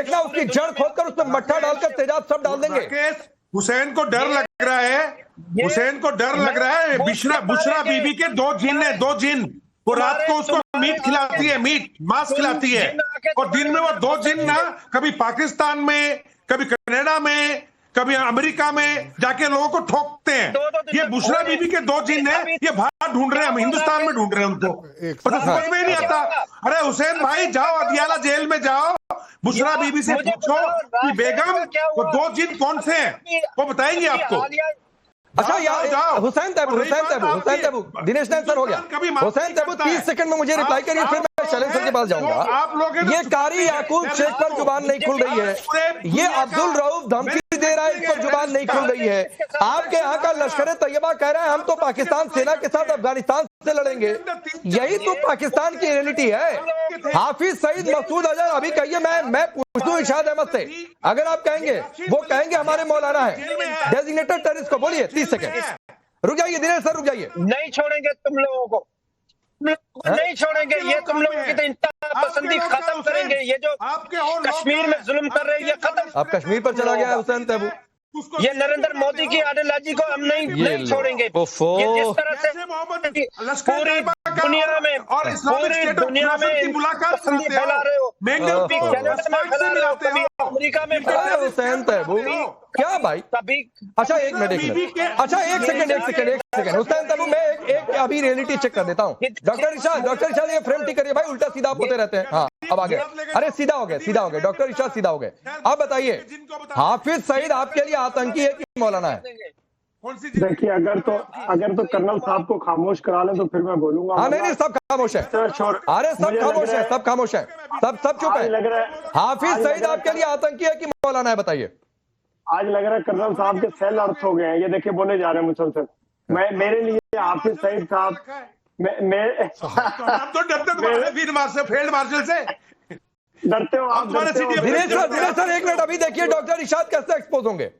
देखना, उसकी जड़ खोदकर उसमें मट्ठा डालकर तेजाब सब डाल देंगे। हुसैन को डर लग रहा है, हुसैन को डर लग रहा है। बुशरा बीबी के 2 जिन है, 2 जिन। वो रात को उसको मीट खिलाती है, मीट मांस खिलाती है, और दिन में वो 2 जिन ना कभी पाकिस्तान में, कभी कनाडा में, कभी अमेरिका में जाके लोगों को ठोकते हैं। ये बुशरा बीबी के 2 जिन है, ये बाहर ढूंढ रहे हैं, हम हिंदुस्तान में ढूंढ रहे हैं उनको, पता समझ में ही नहीं आता। अरे हुसैन भाई जाओ, अदियाला जेल में जाओ, बुशरा बीबी से पूछो कि बेगम वो 2 जिन कौन से हैं, वो बताएंगे आपको। अच्छा यार, हुसैन तैबू, दिनेश नायक सर हो गया। हुसैन तैबू 30 सेकंड में मुझे रिप्लाई करिए, फिर मैं शैलेंद्र सर के पास जाऊंगा। आप लोग ये कारी याकूब शेख पर जुबान नहीं खुल रही है, ये अब्दुल रऊफ धमकी दे रहा है, इस पर जुबान नहीं खुल रही है। आपके यहाँ का लश्कर तैयबा कह रहा है हम तो पाकिस्तान सेना के साथ अफगानिस्तान से लड़ेंगे। यही तो पाकिस्तान की रियलिटी है। हाफिज सईद, मसूद अजहर, अभी कहिए, मैं पूछ दूं इरशाद अहमद से, अगर आप कहेंगे, वो कहेंगे हमारे मौलाना है, डेजिग्नेटेड टेररिस्ट को बोलिए 30 सेकंड। रुक जाइए दिनेश सर, रुक जाइए। नहीं छोड़ेंगे तुम लोगों को, नहीं छोड़ेंगे। ये तुम लोगों की तो इंतहा पसंदी खत्म करेंगे। ये जो कश्मीर में जुल्म कर रहे हैं ये खत्म। अब कश्मीर पर चला गया है हुसैन तैबू। ये नरेंद्र मोदी की आइडियोलॉजी को हम नहीं छोड़ेंगे। ये जिस तरह से पूरी दुनिया में पसंदी फैला रहे हो, अमेरिका में हुसैन तैबू क्या भाई? अच्छा एक मिनट, अच्छा एक सेकंड हुसैन तैबू, मैं एक अभी रियलिटी चेक कर देता हूँ। डॉक्टर इरशाद ये फ्रेम ठीक करिए भाई, उल्टा सीधा आप होते रहते हैं। हाँ अब आ गए, अरे सीधा हो गए डॉक्टर इरशाद, सीधा हो गए। अब बताइए, हाफिज सईद आपके लिए आतंकी है कि मौलाना है? देखिए, अगर तो कर्नल साहब को खामोश करा लें तो फिर मैं बोलूंगा। हाँ नहीं, सब खामोश है, अरे सब खामोश है, सब चुप है। हाफिज सईद आपके लिए आतंकी है कि मौलाना है, बताइए। आज लग रहा है कर्नल साहब के सेल अर्थ हो गए हैं, ये देखिए बोले जा रहे हैं मुसलसल। मेरे लिए हाफिज सईद साहब, आप तो डरते फील्ड मार्शल से डरते हो आप। दिनेश सर एक मिनट, अभी देखिए डॉक्टर इरशाद कैसे एक्सपोज होंगे।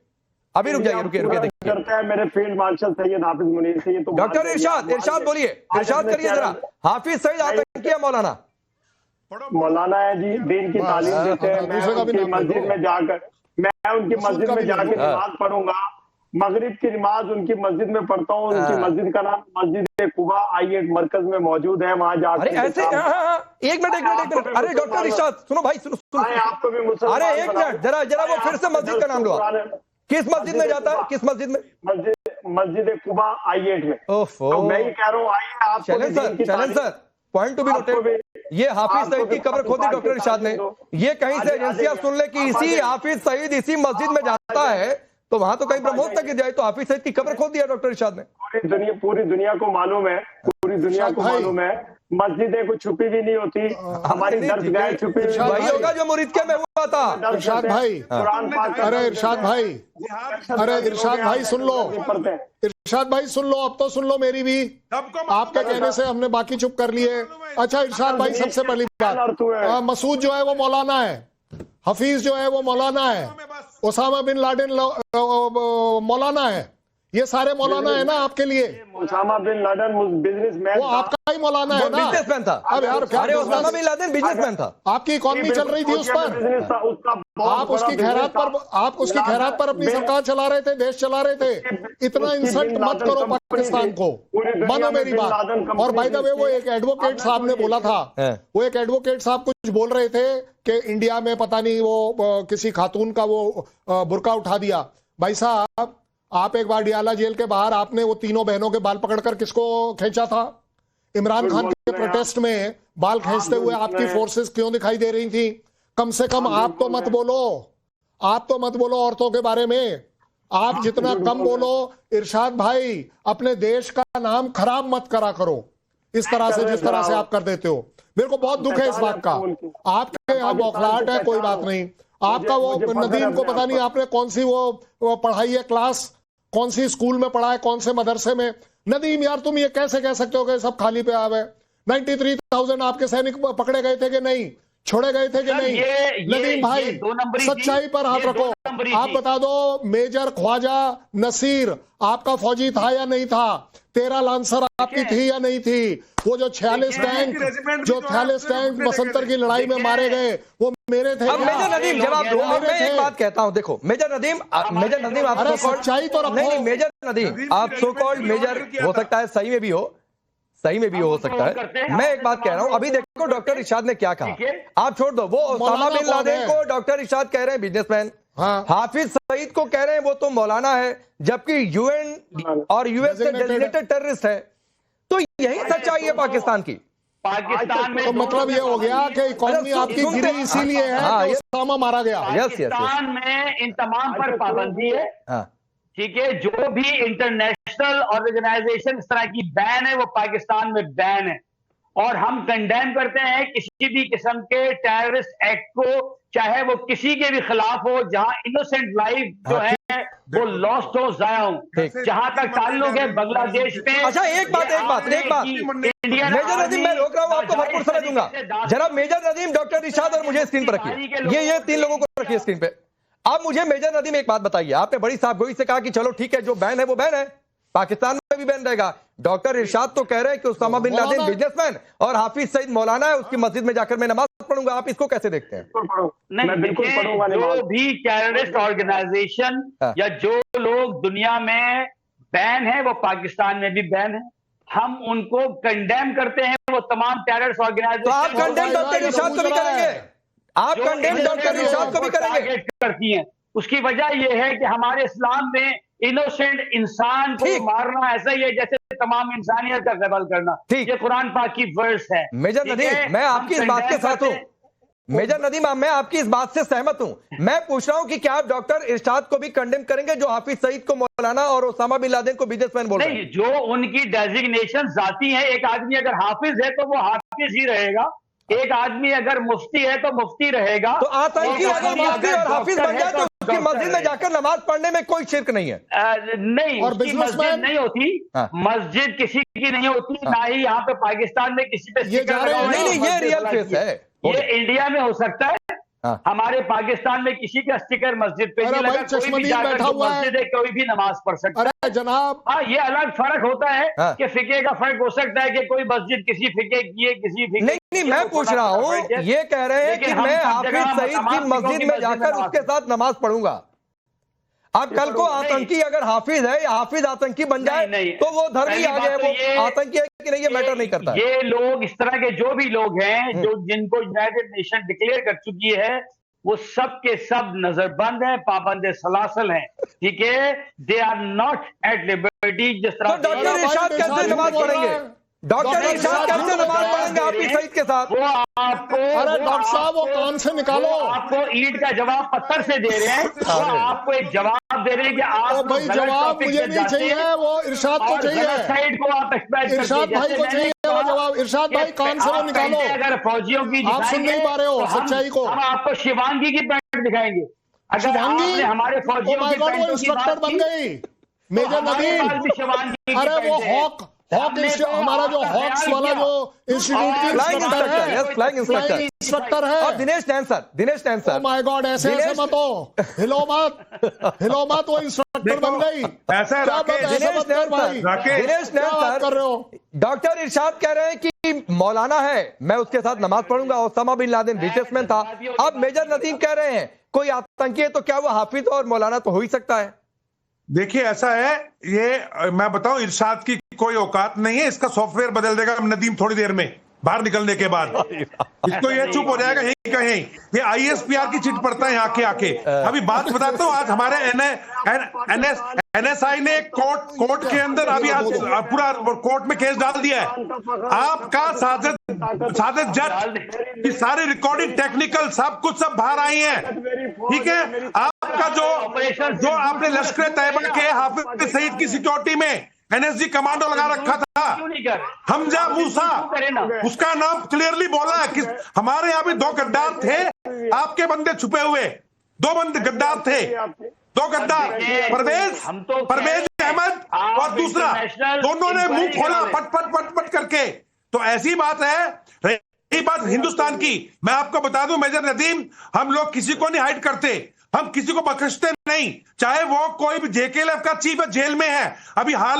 अभी रुक जाइए, रुकिए करता है मेरे फील्ड मार्शल सैयद हाफिज मुनीर से। ये तो डॉक्टर इरशाद बोलिए, इरशाद करिए जरा, हाफिज सईद आतंकी है मौलाना? मौलाना है जी, दीन की तालीम देते हैं। मैं उनकी मस्जिद में जाकर नमाज पढ़ूंगा, मगरिब की नमाज उनकी मस्जिद में पढ़ता हूँ। उनकी मस्जिद का नाम मस्जिद कुबा आई मरकज में मौजूद है, वहाँ जाकर। ऐसे एक मिनट, अरे डॉक्टर इरशाद सुनो भाई, सुनो आपको भी मुसलमान। अरे एक मिनट, जरा वो फिर से मस्जिद का नाम लो। किस मस्जिद में जाता है, किस मस्जिद में? मस्जिद कुबा I-8 में। ओफो, मैं ही कह रहा हूँ, आइए आप challenge sir, point to be noted. ये हाफिज सईद की कब्र खोदी डॉक्टर इरशाद ने, ये कहीं से एजेंसियां सुन ले कि इसी हाफिज सईद इसी मस्जिद में जाता है, तो वहां तो कहीं ब्रह्मोस तक जाए, तो हाफिज सईद की कब्र खोद दिया डॉक्टर इरशाद ने। पूरी दुनिया को मालूम है, पूरी दुनिया को मालूम है, मस्जिदें कुछ छुपी भी नहीं होती। हमारी दरगाह छुपी वही होगा जो मुरीद में हुआ था। इरशाद भाई, अरे इरशाद भाई सुन लो, इरशाद भाई सुन लो, अब तो सुन लो मेरी भी। आपके कहने से हमने बाकी चुप कर लिए। अच्छा इरशाद भाई, सबसे पहली बात, मसूद जो है वो मौलाना है, हफीज जो है वो मौलाना है, ओसामा बिन लादेन मौलाना है, ये सारे मौलाना है ना आपके लिए? ओसामा बिन लादेन बिजनेसमैन, वो आपका ही मौलाना है ना? बिजनेसमैन था। अब यार अरे ओसामा बिन लादेन बिजनेसमन था। आपकी इकॉनमी चल रही थी उस पर, आप उसकी खैरात पर अपनी सरकार चला रहे थे, देश चला रहे थे। इतना इंसल्ट मत करो पाकिस्तान को, मानो मेरी बात। और बाय द वे, वो एक एडवोकेट साहब ने बोला था, वो एक एडवोकेट साहब कुछ बोल रहे थे कि इंडिया में पता नहीं वो किसी खातून का वो बुर्का उठा दिया। भाई साहब, आप एक बार डियाला जेल के बाहर आपने वो तीनों बहनों के बाल पकड़कर किसको खींचा था? इमरान खान के प्रोटेस्ट में बाल खींचते हुए आपकी फोर्सेस क्यों दिखाई दे रही थी? कम से कम आप तो मत बोलो औरतों के बारे में। आप जितना कम बोलो, इरशाद भाई अपने देश का नाम खराब मत करा करो इस तरह से, जिस तरह से आप कर देते हो। मेरे को बहुत दुख है इस बात का। आपके यहाँ बौखलाहट है, कोई बात नहीं। आपका वो नदीम को पता नहीं आपने कौन सी वो पढ़ाई है क्लास, कौन सी स्कूल में पढ़ा है, कौन से मदरसे में। नदीम यार, तुम ये कैसे कह सकते हो कि सब खाली पे आवे? 93,000 आपके सैनिक पकड़े गए थे कि नहीं? छोड़े गए थे कि नहीं? नदीम भाई, सच्चाई पर हाथ रखो। आप बता दो, मेजर ख्वाजा नसीर आपका फौजी था या नहीं था? 13 लांसर आपकी थी या नहीं थी? वो जो 46 टैंक बसंतर की लड़ाई में मारे गए, वो मेरे थे? अब मेजर नदीम जवाब दो। मैं एक बात कहता हूं, देखो मेजर नदीम आप सच्चाई तो रखो। नहीं, मेजर नदीम आप सो कॉल्ड मेजर हो सकता है, सही में भी हो सकता है। मैं एक बात कह रहा हूं, अभी देखो डॉक्टर इरशाद ने क्या कहा। आप छोड़ दो, वो ओसामा बिन लादेन को डॉक्टर इरशाद कह रहे हैं बिजनेसमैन, हाफिज सईद को कह रहे हैं वो तो मौलाना है, जबकि यूएन और यूएस के डेजिग्नेटेड टेररिस्ट है। तो यही सच्चाई है पाकिस्तान की। पाकिस्तान में तो मतलब ये हो गया कि इकोनॉमी आपकी गिरी इसीलिए है कि ओसामा मारा गया। पाकिस्तान में इन तमाम पर पाबंदी है, ठीक है। जो भी इंटरनेशनल ऑर्गेनाइजेशन इस तरह की बैन है, वो पाकिस्तान में बैन है। और हम कंडेम करते हैं किसी भी किस्म के टेररिस्ट एक्ट को, चाहे वो किसी के भी खिलाफ हो, जहां इनोसेंट लाइफ जो है वो लॉस्ट हो, जाया हो। जहां तक ताल्लुक है बांग्लादेश में। अच्छा, एक बात मेजर नदीम, मैं रोक रहा हूं आपको, भरपूर समय दूंगा। जनाब मेजर नदीम, डॉक्टर इरशाद और मुझे स्क्रीन पर रखिए, ये 3 लोगों को रखिए स्क्रीन पे। आप मुझे मेजर नदीम एक बात बताइए, आपने बड़ी साफगोई से कहा कि चलो ठीक है, जो बैन है वो बैन है, पाकिस्तान में भी बैन रहेगा। डॉक्टर इरशाद तो कह रहे हैं कि उसामा बिन लादेन बिजनेसमैन और हाफिज सईद मौलाना है, उसकी मस्जिद में जाकर मैं नमाज पढ़ूंगा। आप इसको कैसे देखते हैं? नहीं, बिल्कुल पढ़ूंगा। जो भी टेररिस्ट ऑर्गेनाइजेशन या जो लोग दुनिया में बैन है, वो पाकिस्तान में भी बैन है। हम उनको कंडेम करते हैं, वो तमाम टेररिस्ट ऑर्गेनाइजेशन। तो आप कंडेम डॉक्टर इरशाद को भी करेंगे? आप कंडेम डॉक्टर इरशाद को भी करेंगे? करती हैं। उसकी वजह यह है कि हमारे इस्लाम में इनोसेंट इंसान को मारना ऐसा ही है जैसे तमाम इंसानियत का कत्ल करना। ये कुरान पाक की वर्स है। मेजर नदीम, मैं आपकी इस बात के साथ हूं। मेजर नदीम, मैं आपकी इस बात से सहमत हूं। मैं पूछ रहा हूं कि क्या आप डॉक्टर इरशाद को भी कंडेम करेंगे, जो हाफिज सईद को मौलाना और ओसामा बिन लादेन को बिजनेसमैन बोल रहे हैं? नहीं, जो उनकी डेजिग्नेशन जाती है। एक आदमी अगर हाफिज है तो वो हाफिज ही रहेगा, एक आदमी अगर मुफ्ती है तो मुफ्ती रहेगा। तो आतंकी अगर मुफ्ती और हाफिज बन जाए तो उसकी मस्जिद में जाकर नमाज पढ़ने में कोई शिर्क नहीं है? नहीं, और मस्जिद नहीं होती, मस्जिद किसी की नहीं होती, ना ही यहाँ पे पाकिस्तान में किसी पे। नहीं, ये रियल केस है। ये इंडिया में हो सकता है, हमारे पाकिस्तान में किसी का स्टिकर मस्जिद पे नहीं लगा। कोई भी जाकर मस्जिद है, कोई भी नमाज पढ़ सकता है जनाब। हाँ, ये अलग फर्क होता है कि फिके का फर्क हो सकता है कि कोई मस्जिद किसी फिके की है, किसी फिके। नहीं, मैं पूछ रहा हूँ, ये कह रहे हैं कि मैं हाफिज सईद की मस्जिद में जाकर उसके साथ नमाज पढ़ूंगा। अब कल को आतंकी अगर हाफिज है या हाफिज आतंकी बन जाए तो वो धर्म ही आ गया, वो आतंकी है कि नहीं, ये मैटर नहीं करता। ये लोग, इस तरह के जो भी लोग हैं, जो जिनको यूनाइटेड नेशन डिक्लेयर कर चुकी है, वो सब के सब नजरबंद हैं, पाबंद सलासल हैं, ठीक है। They are not at liberty. जिस तरह डॉक्टर इरशाद कैसे नमाज पढ़ेंगे? डॉक्टर इरशाद कैसे नमाज पढ़ेंगे हाफिज सईद के साथ? वो आपको, अरे डॉक्टर साहब, वो कान से निकालो। आपको ईंट का जवाब पत्थर से दे रहे हैं, वो आपको एक जवाब दे रहे हैं कि आप भाई जवाब मुझे नहीं चाहिए, वो इरशाद को चाहिए, साइड को आप एक्सपेक्ट इरशाद भाई को चाहिए वो जवाब। इरशाद भाई कान से वो निकालो। अगर फौजियों की आप सुन नहीं पा रहे हो सच्चाई को। हम आपको शिवांगी की पैंट दिखाएंगे। शिवांगी हमारे फौजियों की वो इंस्ट्रक्टर बन गई मेजर नदीम। अरे वो हॉक हमारा जो हॉक्स वाला जो इंस्टीट्यूट की इंस्ट्रक्टर है। और दिनेश नैन सर, माय गॉड, ऐसे मत हो, हिलो मत, वो इंस्ट्रक्टर बन गई। ऐसा दिनेश नैन सर कर रहे हो? डॉक्टर इरशाद कह रहे हैं कि मौलाना है, मैं उसके साथ नमाज पढ़ूंगा। ओसामा बिन लादेन बिजनेसमैन था। अब मेजर नदीम कह रहे हैं कोई आतंकी है, तो क्या वो हाफिज और मौलाना तो हो ही सकता है? देखिए, ऐसा है, ये मैं बताऊं, इरशाद की कोई औकात नहीं है, इसका सॉफ्टवेयर बदल देगा नदीम थोड़ी देर में, बाहर निकलने के बाद। इसको ये चुप हो जाएगा यही कहीं। ये ISPR की चिट पड़ता है यहाँ के आके। अभी बात बताता हूँ, आज हमारे NSI ने कोर्ट के अंदर अभी आज पूरा कोर्ट में केस डाल दिया है। आपका साजिद जज की सारी रिकॉर्डिंग, टेक्निकल सब कुछ सब बाहर आई है, ठीक है। आपका जो आपने लश्कर तैयबा के हाफिज सईद की सिक्योरिटी में NSG कमांडो लगा रखा था, हमजा मूसा, उसका नाम क्लियरली बोला है कि हमारे यहाँ भी 2 गद्दार थे, आपके बंदे छुपे हुए 2 बंदे गद्दार थे, 2 गद्दार, परवेज अहमद और दूसरा, दोनों ने मुंह खोला पट करके। तो ऐसी बात है, रही बात हिंदुस्तान की, मैं आपको बता दूं मेजर नदीम, हम लोग किसी को नहीं हाइड करते, हम किसी को बख्शते नहीं, चाहे वो कोई भी जेकेएलएफ का चीफ जेल में है। अभी हाल